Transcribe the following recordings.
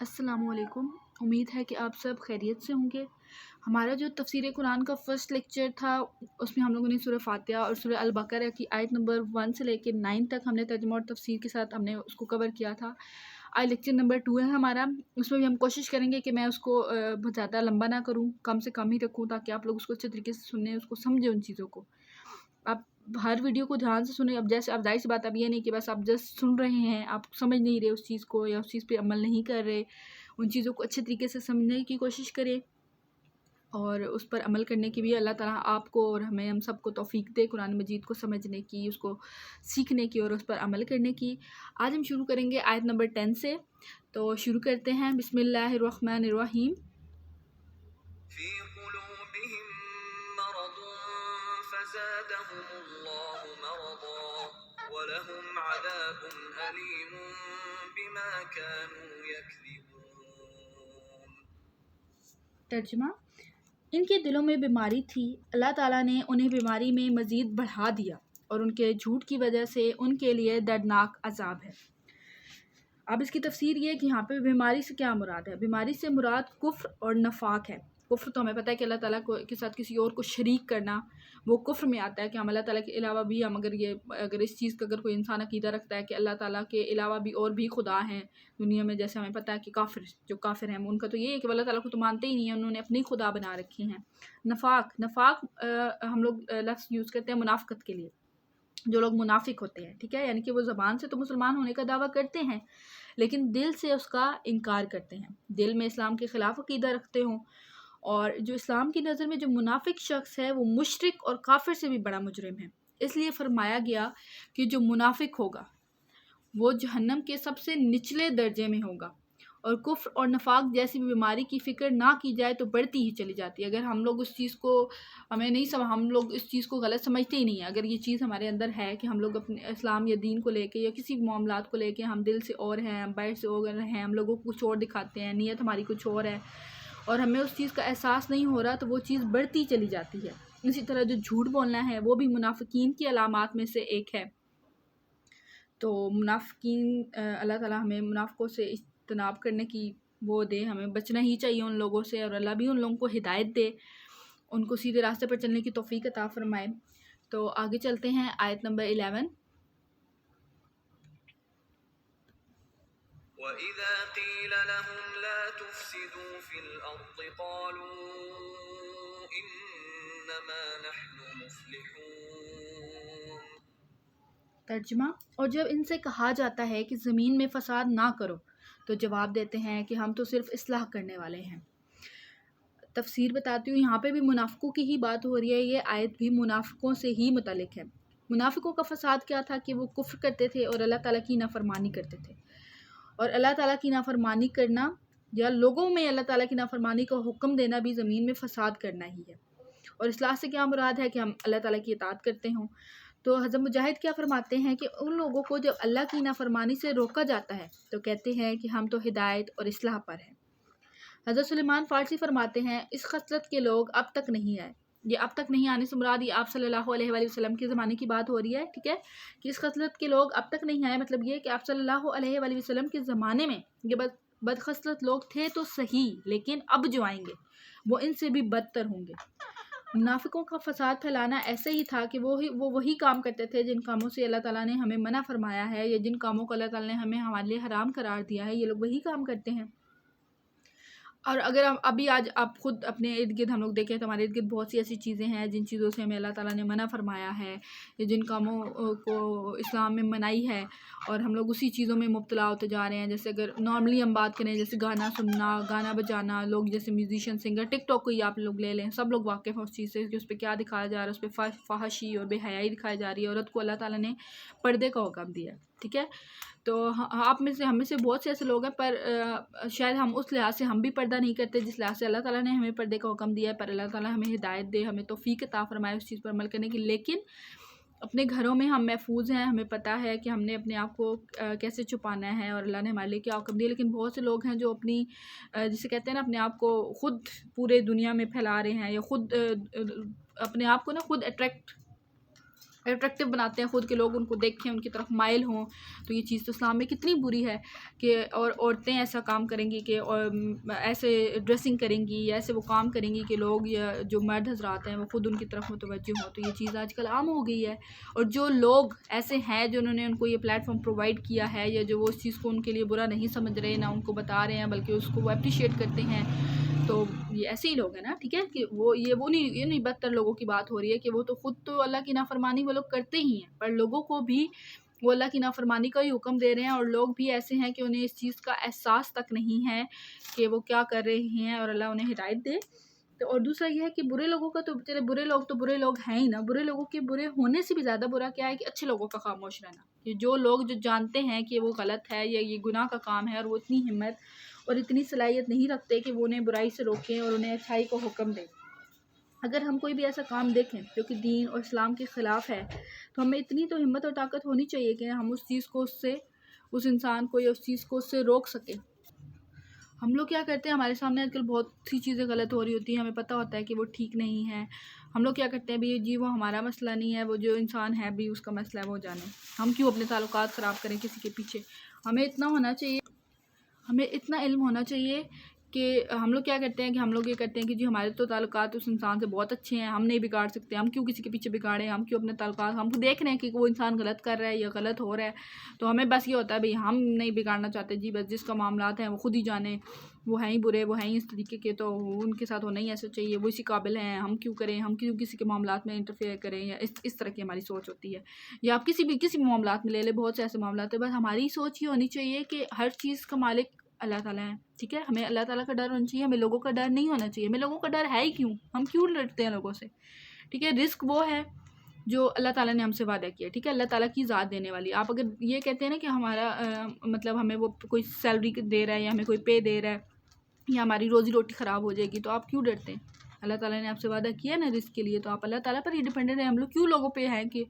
السلام علیکم، امید ہے کہ آپ سب خیریت سے ہوں گے۔ ہمارا جو تفسیر قرآن کا فرسٹ لیکچر تھا اس میں ہم لوگوں نے سورہ فاتحہ اور سورہ البقرہ کی آیت نمبر 1 سے لے کے 9 تک ہم نے ترجمہ اور تفسیر کے ساتھ ہم نے اس کو کور کیا تھا۔ آج لیکچر نمبر 2 ہے ہمارا، اس میں بھی ہم کوشش کریں گے کہ میں اس کو بہت زیادہ لمبا نہ کروں، کم سے کم ہی رکھوں تاکہ آپ لوگ اس کو اچھے طریقے سے سنیں، اس کو سمجھیں ان چیزوں کو۔ آپ ہر ویڈیو کو دھیان سے سنیں۔ اب جیسے آپ ظاہر سی بات اب یہ نہیں کہ بس آپ جسٹ سن رہے ہیں، آپ سمجھ نہیں رہے اس چیز کو یا اس چیز پہ عمل نہیں کر رہے، ان چیزوں کو اچھے طریقے سے سمجھنے کی کوشش کریں اور اس پر عمل کرنے کی بھی اللہ تعالیٰ آپ کو اور ہمیں ہم سب کو توفیق دے، قرآن مجید کو سمجھنے کی، اس کو سیکھنے کی اور اس پر عمل کرنے کی۔ آج ہم شروع کریں گے آیت نمبر 10 سے، تو شروع کرتے ہیں۔ بسم اللہ الرحمن الرحیم۔ في قلوبهم مرض فزادهم الله مرضا ولهم عذاب أليم بما كانوا يكذبون۔ ترجمہ: ان کے دلوں میں بیماری تھی، اللہ تعالیٰ نے انہیں بیماری میں مزید بڑھا دیا اور ان کے جھوٹ کی وجہ سے ان کے لیے دردناک عذاب ہے۔ اب اس کی تفسیر یہ ہے کہ یہاں پہ بیماری سے کیا مراد ہے۔ بیماری سے مراد کفر اور نفاق ہے۔ کفر تو ہمیں پتہ ہے کہ اللہ تعالیٰ کے ساتھ کسی اور کو شریک کرنا، وہ کفر میں آتا ہے کہ ہم اللہ تعالیٰ کے علاوہ بھی اگر اس چیز کا اگر کوئی انسان عقیدہ رکھتا ہے کہ اللہ تعالیٰ کے علاوہ بھی اور بھی خدا ہیں دنیا میں، جیسے ہمیں پتہ ہے کہ جو کافر ہیں ان کا تو یہ ہے کہ اللہ تعالیٰ کو تو مانتے ہی نہیں ہیں، انہوں نے اپنی خدا بنا رکھی ہیں۔ نفاق ہم لوگ لفظ یوز کرتے ہیں منافقت کے لیے، جو لوگ منافق ہوتے ہیں، ٹھیک ہے، یعنی کہ وہ زبان سے تو مسلمان ہونے کا دعویٰ کرتے ہیں لیکن دل سے اس کا انکار کرتے ہیں، دل میں اسلام کے خلاف عقیدہ رکھتے ہوں۔ اور جو اسلام کی نظر میں جو منافق شخص ہے وہ مشرک اور کافر سے بھی بڑا مجرم ہے۔ اس لیے فرمایا گیا کہ جو منافق ہوگا وہ جہنم کے سب سے نچلے درجے میں ہوگا، اور کفر اور نفاق جیسی بھی بیماری کی فکر نہ کی جائے تو بڑھتی ہی چلی جاتی ہے۔ اگر ہم لوگ اس چیز کو ہم لوگ اس چیز کو غلط سمجھتے ہی نہیں ہیں، اگر یہ چیز ہمارے اندر ہے کہ ہم لوگ اپنے اسلام یا دین کو لے کے یا کسی بھی معاملات کو لے کے ہم دل سے اور ہیں، ہم باہر سے اور ہیں، ہم لوگوں کو کچھ اور دکھاتے ہیں، نیت ہماری کچھ اور ہے اور ہمیں اس چیز کا احساس نہیں ہو رہا تو وہ چیز بڑھتی چلی جاتی ہے۔ اسی طرح جو جھوٹ بولنا ہے وہ بھی منافقین کی علامات میں سے ایک ہے۔ تو منافقین، اللہ تعالیٰ ہمیں منافقوں سے اجتناب کرنے کی وہ دے، ہمیں بچنا ہی چاہیے ان لوگوں سے، اور اللہ بھی ان لوگوں کو ہدایت دے، ان کو سیدھے راستے پر چلنے کی توفیق عطا فرمائے۔ تو آگے چلتے ہیں آیت نمبر 11۔ وَإِذَا قِيلَ لَهُمْ لَا تُفْسِدُوا فِي الْأَرْضِ قَالُوا إِنَّمَا نَحْنُ مُصْلِحُونَ۔ ترجمہ: اور جب ان سے کہا جاتا ہے کہ زمین میں فساد نہ کرو تو جواب دیتے ہیں کہ ہم تو صرف اصلاح کرنے والے ہیں۔ تفسیر بتاتی ہوں، یہاں پہ بھی منافقوں کی ہی بات ہو رہی ہے، یہ آیت بھی منافقوں سے ہی متعلق ہے۔ منافقوں کا فساد کیا تھا کہ وہ کفر کرتے تھے اور اللہ تعالیٰ کی نافرمانی کرتے تھے، اور اللہ تعالیٰ کی نافرمانی کرنا یا لوگوں میں اللہ تعالیٰ کی نافرمانی کا حکم دینا بھی زمین میں فساد کرنا ہی ہے۔ اور اصلاح سے کیا مراد ہے کہ ہم اللہ تعالیٰ کی اطاعت کرتے ہوں۔ تو حضرت مجاہد کیا فرماتے ہیں کہ ان لوگوں کو جب اللہ کی نافرمانی سے روکا جاتا ہے تو کہتے ہیں کہ ہم تو ہدایت اور اصلاح پر ہیں۔ حضرت سلیمان فارسی فرماتے ہیں اس خصلت کے لوگ اب تک نہیں آئے۔ یہ اب تک نہیں آنے سے مراد یہ آپ صلی اللہ علیہ وآلہ وسلم کے زمانے کی بات ہو رہی ہے، ٹھیک ہے، کہ اس خصلت کے لوگ اب تک نہیں آئے، مطلب یہ کہ آپ صلی اللہ علیہ وآلہ وسلم کے زمانے میں یہ بدخصلت لوگ تھے تو صحیح، لیکن اب جو آئیں گے وہ ان سے بھی بدتر ہوں گے۔ منافقوں کا فساد پھیلانا ایسے ہی تھا کہ وہ وہی کام کرتے تھے جن کاموں سے اللہ تعالیٰ نے ہمیں منع فرمایا ہے، یا جن کاموں کو اللہ تعالیٰ نے ہمارے لیے حرام قرار دیا ہے، یہ لوگ وہی کام کرتے ہیں۔ اور اگر ہم ابھی آج آپ خود اپنے ارد گرد ہم لوگ دیکھیں تو ہمارے ارد گرد بہت سی ایسی چیزیں ہیں جن چیزوں سے ہمیں اللہ تعالیٰ نے منع فرمایا ہے، یا جن کاموں کو اسلام میں منائی ہے، اور ہم لوگ اسی چیزوں میں مبتلا ہوتے جا رہے ہیں۔ جیسے اگر نارملی ہم بات کریں، جیسے گانا سننا، گانا بجانا، لوگ جیسے میوزیشین، سنگر، ٹک ٹاک کو ہی آپ لوگ لے لیں، سب لوگ واقف ہیں اس چیز سے کہ اس پہ کیا دکھایا جا رہا ہے، اس پہ فحاشی اور بے حیائی دکھائی جا رہی ہے۔ عورت کو اللہ تعالیٰ نے پردے کا حکم دیا ہے، ٹھیک ہے۔ تو ہم میں سے بہت سے ایسے لوگ ہیں، پر شاید ہم اس لحاظ سے ہم بھی پردہ نہیں کرتے جس لحاظ سے اللہ تعالیٰ نے ہمیں پردے کا حکم دیا ہے، پر اللہ تعالیٰ ہمیں ہدایت دے، ہمیں توفیق عطا فرمائے اس چیز پر عمل کرنے کی۔ لیکن اپنے گھروں میں ہم محفوظ ہیں، ہمیں پتہ ہے کہ ہم نے اپنے آپ کو کیسے چھپانا ہے اور اللہ نے ہمارے لیے کیا حکم دیا۔ لیکن بہت سے لوگ ہیں جو اپنی جسے کہتے ہیں نا اپنے آپ کو خود پورے دنیا میں پھیلا رہے ہیں، یا خود اپنے آپ کو نا خود اٹریکٹ اٹریکٹیو بناتے ہیں خود کے لوگ ان کو دیکھیں ان کی طرف مائل ہوں. تو یہ چیز تو اسلام میں کتنی بری ہے کہ اور عورتیں ایسا کام کریں گی کہ ایسے ڈریسنگ کریں گی یا ایسے وہ کام کریں گی کہ لوگ یا جو مرد حضرات ہیں وہ خود ان کی طرف متوجہ ہوں. تو یہ چیز آج کل عام ہو گئی ہے. اور جو لوگ ایسے ہیں جنہوں نے ان کو یہ پلیٹ فارم پرووائڈ کیا ہے یا جو وہ اس چیز کو ان کے لیے برا نہیں سمجھ رہے نہ ان کو بتا رہے ہیں بلکہ اس کو وہ اپریشیٹ کرتے ہیں، تو یہ ایسے ہی لوگ ہیں نا. ٹھیک ہے کہ وہ نہیں بدتر لوگوں کی بات ہو رہی ہے کہ وہ تو خود تو اللہ کی نافرمانی وہ لوگ کرتے ہی ہیں، پر لوگوں کو بھی وہ اللہ کی نافرمانی کا ہی حکم دے رہے ہیں. اور لوگ بھی ایسے ہیں کہ انہیں اس چیز کا احساس تک نہیں ہے کہ وہ کیا کر رہے ہیں، اور اللہ انہیں ہدایت دے. تو اور دوسرا یہ ہے کہ برے لوگوں کا تو چلے برے لوگ تو برے لوگ ہیں ہی نا. برے لوگوں کے برے ہونے سے بھی زیادہ برا کیا ہے کہ اچھے لوگوں کا خاموش رہنا. کہ جو لوگ جو جانتے ہیں کہ وہ غلط ہے یا یہ گناہ کا کام ہے اور وہ اتنی ہمت اور اتنی صلاحیت نہیں رکھتے کہ وہ انہیں برائی سے روکیں اور انہیں اچھائی کو حکم دیں. اگر ہم کوئی بھی ایسا کام دیکھیں جو کہ دین اور اسلام کے خلاف ہے تو ہمیں اتنی تو ہمت اور طاقت ہونی چاہیے کہ ہم اس چیز کو اس انسان کو یا اس چیز کو اس سے روک سکیں. ہم لوگ کیا کرتے ہیں، ہمارے سامنے آج کل بہت سی چیزیں غلط ہو رہی ہوتی ہیں، ہمیں پتہ ہوتا ہے کہ وہ ٹھیک نہیں ہے. ہم لوگ کیا کرتے ہیں جی وہ ہمارا مسئلہ نہیں ہے، وہ جو انسان ہے بھی اس کا مسئلہ ہے، وہ جانے. ہم کیوں اپنے تعلقات خراب کریں کسی کے پیچھے. ہمیں اتنا ہونا چاہیے، ہمیں اتنا علم ہونا چاہیے کہ ہم لوگ کیا کرتے ہیں کہ ہم لوگ یہ کرتے ہیں کہ جی ہمارے تو تعلقات اس انسان سے بہت اچھے ہیں، ہم نہیں بگاڑ سکتے، ہم کیوں کسی کے پیچھے بگاڑیں، ہم کیوں اپنے تعلقات، ہم دیکھ رہے ہیں کہ وہ انسان غلط کر رہا ہے یا غلط ہو رہا ہے تو ہمیں بس یہ ہوتا ہے بھئی ہم نہیں بگاڑنا چاہتے، جی بس جس کا معاملات ہیں وہ خود ہی جانے، وہ ہیں ہی برے، وہ ہیں ہی اس طریقے کے، تو ان کے ساتھ ہونا ہی ایسا چاہیے، وہ اسی قابل ہیں، ہم کیوں کریں، ہم کیوں کسی کے معاملات میں انٹرفیئر کریں، یا اس طرح کی ہماری سوچ ہوتی ہے. یا آپ کسی معاملات میں لے لیں، بہت سے ایسے معاملات ہیں، بس ہماری سوچ یہ ہونی چاہیے کہ ہر چیز کا مالک اللہ تعالیٰ ہے. ٹھیک ہے، ہمیں اللہ تعالیٰ کا ڈر ہونا چاہیے، ہمیں لوگوں کا ڈر نہیں ہونا چاہیے. ہمیں لوگوں کا ڈر ہے ہی کیوں، ہم کیوں لڑتے ہیں لوگوں سے. ٹھیک ہے، رزق وہ ہے جو اللہ تعالیٰ نے ہم سے وعدہ کیا. ٹھیک ہے، اللہ تعالیٰ کی ذات دینے والی. آپ اگر یہ کہتے ہیں نا کہ ہمارا مطلب ہمیں وہ کوئی سیلری دے رہا ہے یا ہمیں کوئی پے دے رہا ہے یا ہماری روزی روٹی خراب ہو جائے گی تو آپ کیوں ڈرتے ہیں. اللہ تعالیٰ نے آپ سے وعدہ کیا نا رزق کے لیے، تو آپ اللہ تعالیٰ پر ہی ڈیپینڈنٹ ہیں. ہم لوگ کیوں لوگوں پہ ہیں کہ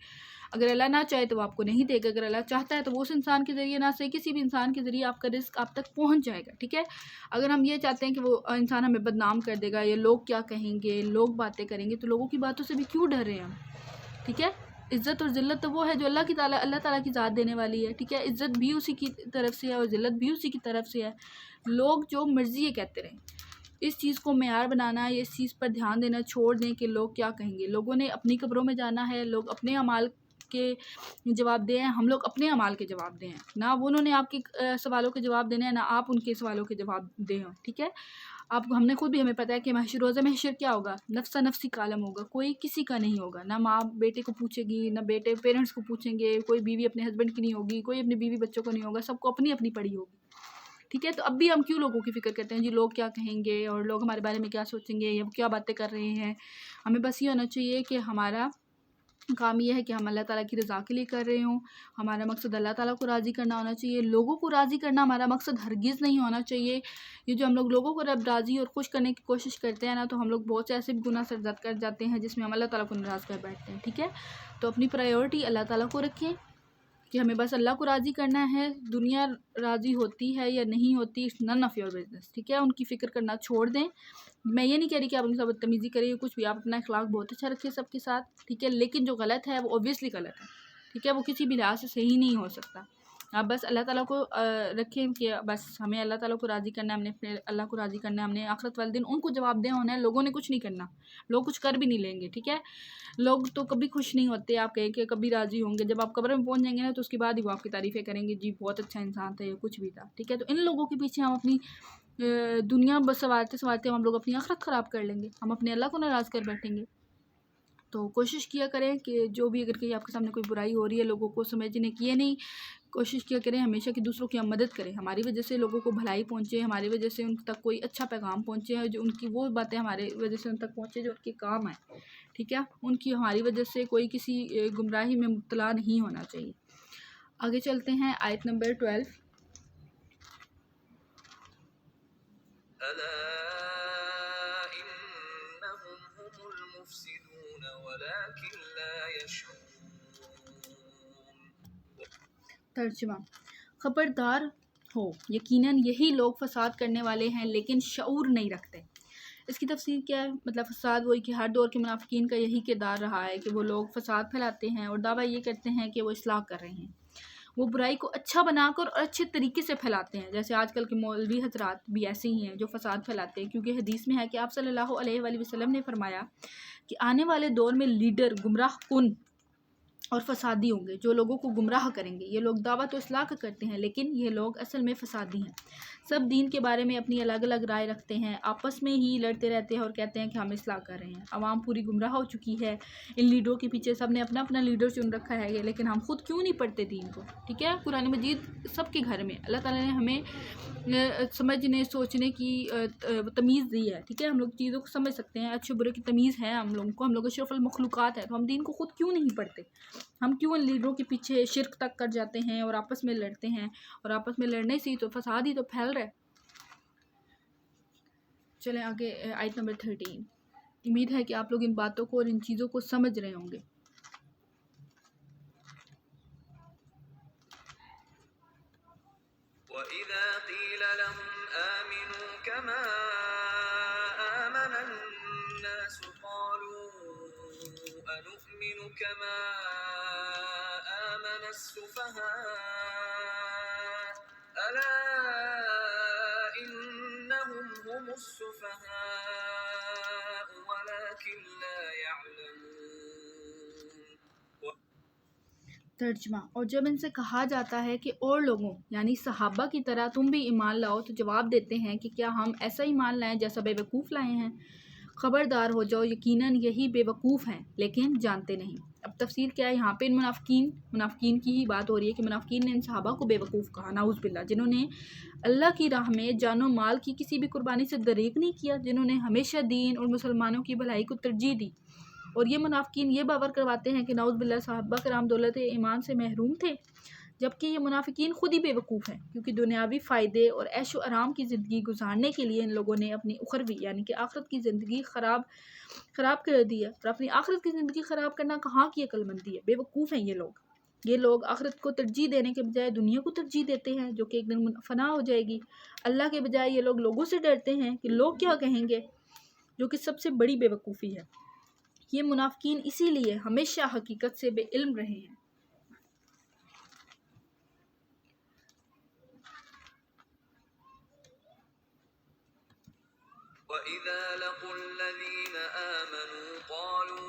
اگر اللہ نہ چاہے تو وہ آپ کو نہیں دے گا، اگر اللہ چاہتا ہے تو وہ اس انسان کے ذریعے نہ صحیح کسی بھی انسان کے ذریعے آپ کا رزق آپ تک پہنچ جائے گا. ٹھیک ہے، اگر ہم یہ چاہتے ہیں کہ وہ انسان ہمیں بدنام کر دے گا یا لوگ کیا کہیں گے، لوگ باتیں کریں گے، تو لوگوں کی باتوں سے بھی کیوں ڈر رہے ہیں ہم. ٹھیک ہے، عزت اور ذلت تو وہ ہے جو اللہ تعالیٰ کی ذات دینے والی ہے. ٹھیک ہے، عزت بھی اسی کی طرف سے ہے اور ذلت بھی اسی کی طرف سے ہے. لوگ جو مرضی یہ کہتے رہیں، اس چیز کو معیار بنانا یا اس چیز پر دھیان دینا چھوڑ دیں کہ لوگ کیا کہیں گے. لوگوں نے اپنی قبروں میں جانا ہے، لوگ اپنے اعمال کے جواب دے ہیں، ہم لوگ اپنے اعمال کے جواب دیں ہیں. نہ انہوں نے آپ کے سوالوں کے جواب دینے ہیں، نہ آپ ان کے سوالوں کے جواب دیں. ٹھیک ہے، ہم نے خود بھی ہمیں پتہ ہے کہ روزہ محشر کیا ہوگا، نفسا نفسی کا عالم ہوگا، کوئی کسی کا نہیں ہوگا. نہ ماں بیٹے کو پوچھے گی، نہ بیٹے پیرنٹس کو پوچھیں گے، کوئی بیوی اپنے ہسبینڈ کی نہیں ہوگی، کوئی اپنے بیوی بچوں کو نہیں ہوگا، سب کو اپنی اپنی پڑی ہوگی. ٹھیک ہے، تو اب بھی ہم کیوں لوگوں کی فکر کرتے ہیں جی لوگ کیا کہیں گے اور لوگ ہمارے بارے میں کیا سوچیں گے یا وہ کیا باتیں کر رہے ہیں. ہمیں بس یہ ہونا چاہیے کہ ہمارا کام یہ ہے کہ ہم اللہ تعالیٰ کی رضا کے لیے کر رہے ہوں. ہمارا مقصد اللہ تعالیٰ کو راضی کرنا ہونا چاہیے. لوگوں کو راضی کرنا ہمارا مقصد ہرگز نہیں ہونا چاہیے. یہ جو ہم لوگ لوگوں کو رب راضی اور خوش کرنے کی کوشش کرتے ہیں نا، تو ہم لوگ بہت سے ایسے بھی گناہ سرزد کر جاتے ہیں جس میں ہم اللہ تعالیٰ کو ناراض کر بیٹھتے ہیں. ٹھیک ہے، تو اپنی پرائیورٹی اللہ تعالیٰ کو رکھیں کہ ہمیں بس اللہ کو راضی کرنا ہے. دنیا راضی ہوتی ہے یا نہیں ہوتی، نن آف یور بزنس. ٹھیک ہے، ان کی فکر کرنا چھوڑ دیں. میں یہ نہیں کہہ رہی کہ آپ ان کے ساتھ بدتمیزی کریں، کچھ بھی، آپ اپنا اخلاق بہت اچھا رکھیں سب کے ساتھ. ٹھیک ہے، لیکن جو غلط ہے وہ اوبویسلی غلط ہے. ٹھیک ہے، وہ کسی بھی لحاظ سے صحیح نہیں ہو سکتا. آپ بس اللہ تعالیٰ کو رکھیں کہ بس ہمیں اللہ تعالیٰ کو راضی کرنا ہے، ہم نے اپنے اللہ کو راضی کرنا ہے، ہم نے آخرت والے دن ان کو جواب دہ ہونا ہے. لوگوں نے کچھ نہیں کرنا، لوگ کچھ کر بھی نہیں لیں گے. ٹھیک ہے، لوگ تو کبھی خوش نہیں ہوتے آپ کہیں کہ کبھی راضی ہوں گے. جب آپ قبر میں پہنچ جائیں گے نا تو اس کے بعد ہی وہ آپ کی تعریفیں کریں گے، جی بہت اچھا انسان تھا یا کچھ بھی تھا. ٹھیک ہے، تو ان لوگوں کے پیچھے ہم اپنی دنیا بس سنوارتے سنوارتے ہم لوگ اپنی آخرت خراب کر لیں گے، ہم اپنے اللہ کو ناراض کر بیٹھیں گے. تو کوشش کیا کریں کہ جو بھی اگر کہیں آپ کے سامنے کوئی برائی ہو رہی ہے لوگوں کو سمجھنے کی، یہ نہیں، کوشش کیا کریں ہمیشہ کہ دوسروں کی ہم مدد کریں. ہماری وجہ سے لوگوں کو بھلائی پہنچے، ہماری وجہ سے ان تک کوئی اچھا پیغام پہنچے، جو ان کی وہ باتیں ہمارے وجہ سے ان تک پہنچے جو ان کے کام آئیں. ٹھیک ہے، ان کی ہماری وجہ سے کوئی کسی گمراہی میں مبتلا نہیں ہونا چاہیے. آگے چلتے ہیں آیت نمبر 12. ألا إنهم هم المفسدون ولكن لا يشعرون. ترجمہ: خبردار ہو، یقیناً یہی لوگ فساد کرنے والے ہیں لیکن شعور نہیں رکھتے. اس کی تفسیر کیا ہے؟ مطلب فساد وہی کہ ہر دور کے منافقین کا یہی کردار رہا ہے کہ وہ لوگ فساد پھیلاتے ہیں اور دعویٰ یہ کرتے ہیں کہ وہ اصلاح کر رہے ہیں، وہ برائی کو اچھا بنا کر اور اچھے طریقے سے پھیلاتے ہیں، جیسے آج کل کے مولوی حضرات بھی ایسے ہی ہیں جو فساد پھیلاتے ہیں، کیونکہ حدیث میں ہے کہ آپ صلی اللہ علیہ وآلہ وسلم نے فرمایا کہ آنے والے دور میں لیڈر گمراہ کن اور فسادی ہوں گے، جو لوگوں کو گمراہ کریں گے۔ یہ لوگ دعویٰ تو اصلاح کا کرتے ہیں لیکن یہ لوگ اصل میں فسادی ہیں، سب دین کے بارے میں اپنی الگ الگ رائے رکھتے ہیں، آپس میں ہی لڑتے رہتے ہیں اور کہتے ہیں کہ ہم اصلاح کر رہے ہیں۔ عوام پوری گمراہ ہو چکی ہے، ان لیڈروں کے پیچھے سب نے اپنا اپنا لیڈر چن رکھا ہے، لیکن ہم خود کیوں نہیں پڑھتے دین کو؟ ٹھیک ہے، قرآن مجید سب کے گھر میں اللہ تعالیٰ نے ہمیں سمجھنے سوچنے کی تمیز دی ہے، ٹھیک ہے، ہم لوگ چیزوں کو سمجھ سکتے ہیں، اچھے برے کی تمیز ہے ہم لوگوں کو، ہم لوگ اشرف المخلوقات ہے، تو ہم دین کو خود کیوں نہیں پڑھتے؟ ہم کیوں ان لیڈروں کے پیچھے شرک تک کر جاتے ہیں اور آپس میں لڑتے ہیں، اور آپس میں لڑنے سے ہی تو فساد ہی تو پھیل رہا ہے۔ چلیں آگے آیت نمبر 13۔ امید ہے کہ آپ لوگ ان باتوں کو اور ان چیزوں کو سمجھ رہے ہوں گے۔ وَإِذَا قِيلَ لَهُمْ آمِنُوا كَمَا آمَنَ النَّاسُ قَالُوا أَنُؤْمِنُ كَمَا آمَنَ السُّفَهَاءُ أَلَا إِنَّهُمْ هُمُ السُّفَهَاءُ وَلَكِنْ لَا يَعْلَمُونَ۔ ترجمہ: اور جب ان سے کہا جاتا ہے کہ اور لوگوں یعنی صحابہ کی طرح تم بھی ایمان لاؤ، تو جواب دیتے ہیں کہ کیا ہم ایسا ایمان لائیں جیسا بے وقوف لائے ہیں؟ خبردار ہو جاؤ، یقیناً یہی بے وقوف ہیں لیکن جانتے نہیں۔ اب تفسیر کیا ہے؟ یہاں پہ ان منافقین کی ہی بات ہو رہی ہے کہ منافقین نے ان صحابہ کو بے وقوف کہا، نعوذ باللہ، جنہوں نے اللہ کی راہ میں جان و مال کی کسی بھی قربانی سے دریغ نہیں کیا، جنہوں نے ہمیشہ دین اور مسلمانوں کی بھلائی کو ترجیح دی۔ اور یہ منافقین یہ باور کرواتے ہیں کہ نعوذ باللہ صحابہ کرام دولت ایمان سے محروم تھے، جبکہ یہ منافقین خود ہی بے وقوف ہیں، کیونکہ دنیاوی فائدے اور عیش و آرام کی زندگی گزارنے کے لیے ان لوگوں نے اپنی اخروی یعنی کہ آخرت کی زندگی خراب کر دی ہے، اور اپنی آخرت کی زندگی خراب کرنا کہاں کی عقل مندی ہے؟ بے وقوف ہیں یہ لوگ آخرت کو ترجیح دینے کے بجائے دنیا کو ترجیح دیتے ہیں، جو کہ ایک دن فنا ہو جائے گی۔ اللہ کے بجائے یہ لوگ لوگوں سے ڈرتے ہیں کہ لوگ کیا کہیں گے، جو کہ سب سے بڑی بے وقوفی ہے۔ یہ منافقین اسی لیے ہمیشہ حقیقت سے بے علم رہے ہیں۔ وَإِذَا لَقُوا الَّذِينَ آمَنُوا قَالُوا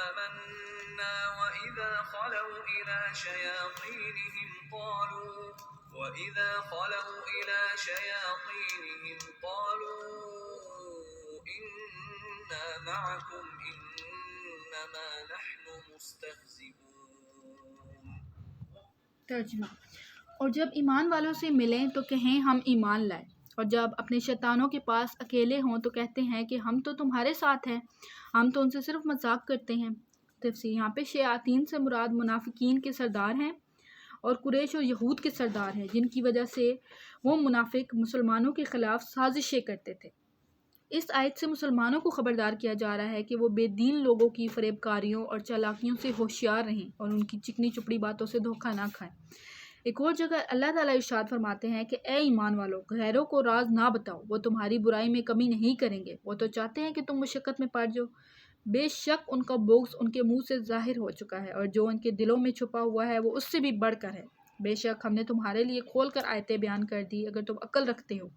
آمَنَّا وَإِذَا خَلَوْا إِلَى شَيَاطِينِهِمْ قَالُوا إِنَّا مَعَكُمْ إِنَّمَا نَحْنُ مُسْتَهْزِئُونَ۔ ترجمہ: اور جب ایمان والوں سے ملیں تو کہیں ہم ایمان لائے، اور جب اپنے شیطانوں کے پاس اکیلے ہوں تو کہتے ہیں کہ ہم تو تمہارے ساتھ ہیں، ہم تو ان سے صرف مذاق کرتے ہیں۔ تفسیر: یہاں پہ شیاطین سے مراد منافقین کے سردار ہیں اور قریش اور یہود کے سردار ہیں، جن کی وجہ سے وہ منافق مسلمانوں کے خلاف سازشیں کرتے تھے۔ اس آیت سے مسلمانوں کو خبردار کیا جا رہا ہے کہ وہ بے دین لوگوں کی فریب کاریوں اور چالاکیوں سے ہوشیار رہیں اور ان کی چکنی چپڑی باتوں سے دھوکہ نہ کھائیں۔ ایک اور جگہ اللہ تعالیٰ ارشاد فرماتے ہیں کہ اے ایمان والو، غیروں کو راز نہ بتاؤ، وہ تمہاری برائی میں کمی نہیں کریں گے، وہ تو چاہتے ہیں کہ تم مشقت میں پڑ جاؤ۔ بے شک ان کا بغض ان کے منہ سے ظاہر ہو چکا ہے، اور جو ان کے دلوں میں چھپا ہوا ہے وہ اس سے بھی بڑھ کر ہے۔ بے شک ہم نے تمہارے لیے کھول کر آیتیں بیان کر دی اگر تم عقل رکھتے ہو۔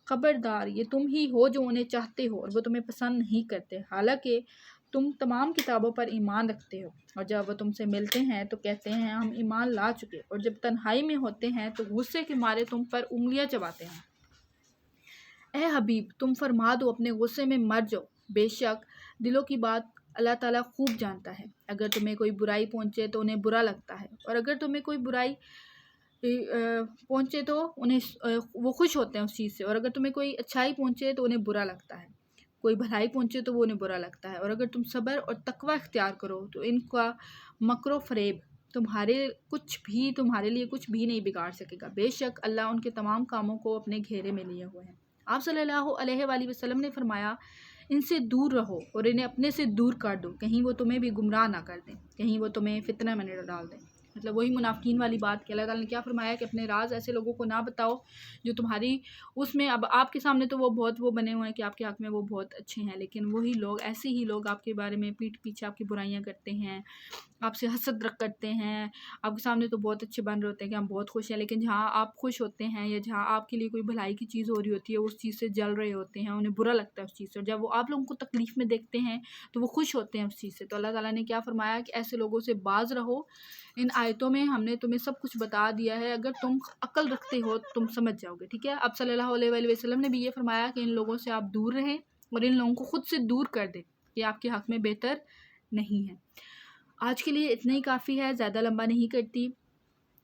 خبردار، یہ تم ہی ہو جو انہیں چاہتے ہو اور وہ تمہیں پسند نہیں کرتے، حالانکہ تم تمام کتابوں پر ایمان رکھتے ہو۔ اور جب وہ تم سے ملتے ہیں تو کہتے ہیں ہم ایمان لا چکے، اور جب تنہائی میں ہوتے ہیں تو غصے کے مارے تم پر انگلیاں چباتے ہیں۔ اے حبیب، تم فرما دو اپنے غصے میں مر جاؤ، بے شک دلوں کی بات اللہ تعالیٰ خوب جانتا ہے۔ اگر تمہیں کوئی برائی پہنچے تو انہیں برا لگتا ہے، اور اگر تمہیں کوئی برائی پہنچے تو وہ خوش ہوتے ہیں اس چیز سے، اور اگر تمہیں کوئی اچھائی پہنچے تو انہیں برا لگتا ہے، کوئی بھلائی پہنچے تو وہ انہیں برا لگتا ہے، اور اگر تم صبر اور تقوی اختیار کرو تو ان کا مکر و فریب تمہارے لیے کچھ بھی نہیں بگاڑ سکے گا۔ بے شک اللہ ان کے تمام کاموں کو اپنے گھیرے میں لیے ہوئے ہیں۔ آپ صلی اللہ علیہ وآلہ وسلم نے فرمایا، ان سے دور رہو اور انہیں اپنے سے دور کر دو، کہیں وہ تمہیں بھی گمراہ نہ کر دیں، کہیں وہ تمہیں فتنہ میں نہ ڈال دیں۔ مطلب وہی منافقین والی بات کہ اللہ تعالیٰ نے کیا فرمایا کہ اپنے راز ایسے لوگوں کو نہ بتاؤ جو تمہاری اس میں، اب آپ کے سامنے تو وہ بہت وہ بنے ہوئے ہیں کہ آپ کے حق میں وہ بہت اچھے ہیں، لیکن وہی لوگ، ایسے ہی لوگ آپ کے بارے میں پیٹھ پیچھے آپ کی برائیاں کرتے ہیں، آپ سے حسد رکھ کرتے ہیں، آپ کے سامنے تو بہت اچھے بن رہے ہوتے ہیں کہ ہم بہت خوش ہیں، لیکن جہاں آپ خوش ہوتے ہیں یا جہاں آپ کے لیے کوئی بھلائی کی چیز ہو رہی ہوتی ہے اس چیز سے جل رہے ہوتے ہیں، انہیں برا لگتا ہے اس چیز سے، اور جب وہ آپ لوگوں کو تکلیف میں دیکھتے ہیں تو وہ خوش ہوتے ہیں اس چیز سے۔ تو اللہ تعالیٰ نے کیا فرمایا کہ ایسے لوگوں سے باز رہو، ان آیتوں میں ہم نے تمہیں سب کچھ بتا دیا ہے، اگر تم عقل رکھتے ہو تم سمجھ جاؤ گے، ٹھیک ہے۔ اب صلی اللہ علیہ وآلہ وسلم نے بھی یہ فرمایا کہ ان لوگوں سے آپ دور رہیں اور ان لوگوں کو خود سے دور کر دیں، یہ آپ کے حق میں بہتر نہیں ہے۔ آج کے لیے اتنا ہی کافی ہے، زیادہ لمبا نہیں کرتی۔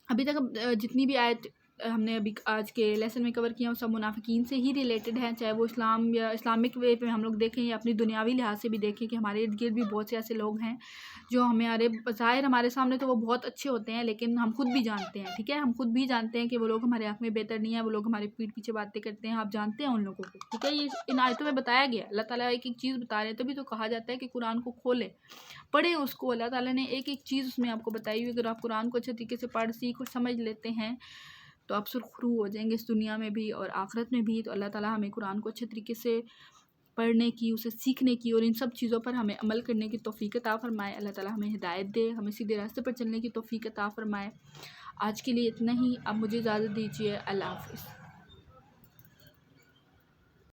ابھی تک جتنی بھی آیت ہم نے ابھی آج کے لیسن میں کور کیا وہ سب منافقین سے ہی ریلیٹڈ ہیں، چاہے وہ اسلام یا اسلامک وے پہ ہم لوگ دیکھیں یا اپنی دنیاوی لحاظ سے بھی دیکھیں کہ ہمارے ارد گرد بھی بہت سے ایسے لوگ ہیں جو ہمارے بظاہر ہمارے سامنے تو وہ بہت اچھے ہوتے ہیں، لیکن ہم خود بھی جانتے ہیں، ٹھیک ہے، ہم خود بھی جانتے ہیں کہ وہ لوگ ہمارے حق میں بہتر نہیں ہیں، وہ لوگ ہمارے پیٹھ پیچھے باتیں کرتے ہیں، آپ جانتے ہیں ان لوگوں کو، ٹھیک ہے۔ یہ ان آیتوں میں بتایا گیا، اللہ تعالیٰ ایک ایک چیز بتا رہے ہیں، تبھی تو کہا جاتا ہے کہ قرآن کو کھولے پڑھیں اس کو، اللہ تعالیٰ نے ایک ایک چیز اس میں آپ کو بتائی ہوئی، اگر آپ قرآن کو اچھے طریقے سے پڑھ سیکھ اور سمجھ لیتے ہیں تو آپ سرخرو ہو جائیں گے اس دنیا میں بھی اور آخرت میں بھی۔ تو اللہ تعالیٰ ہمیں قرآن کو اچھے طریقے سے پڑھنے کی، اسے سیکھنے کی اور ان سب چیزوں پر ہمیں عمل کرنے کی توفیق عطا فرمائے۔ اللہ تعالیٰ ہمیں ہدایت دے، ہمیں سیدھے راستے پر چلنے کی توفیق عطا فرمائے۔ آج کے لیے اتنا ہی، اب مجھے اجازت دیجیے، اللہ حافظ۔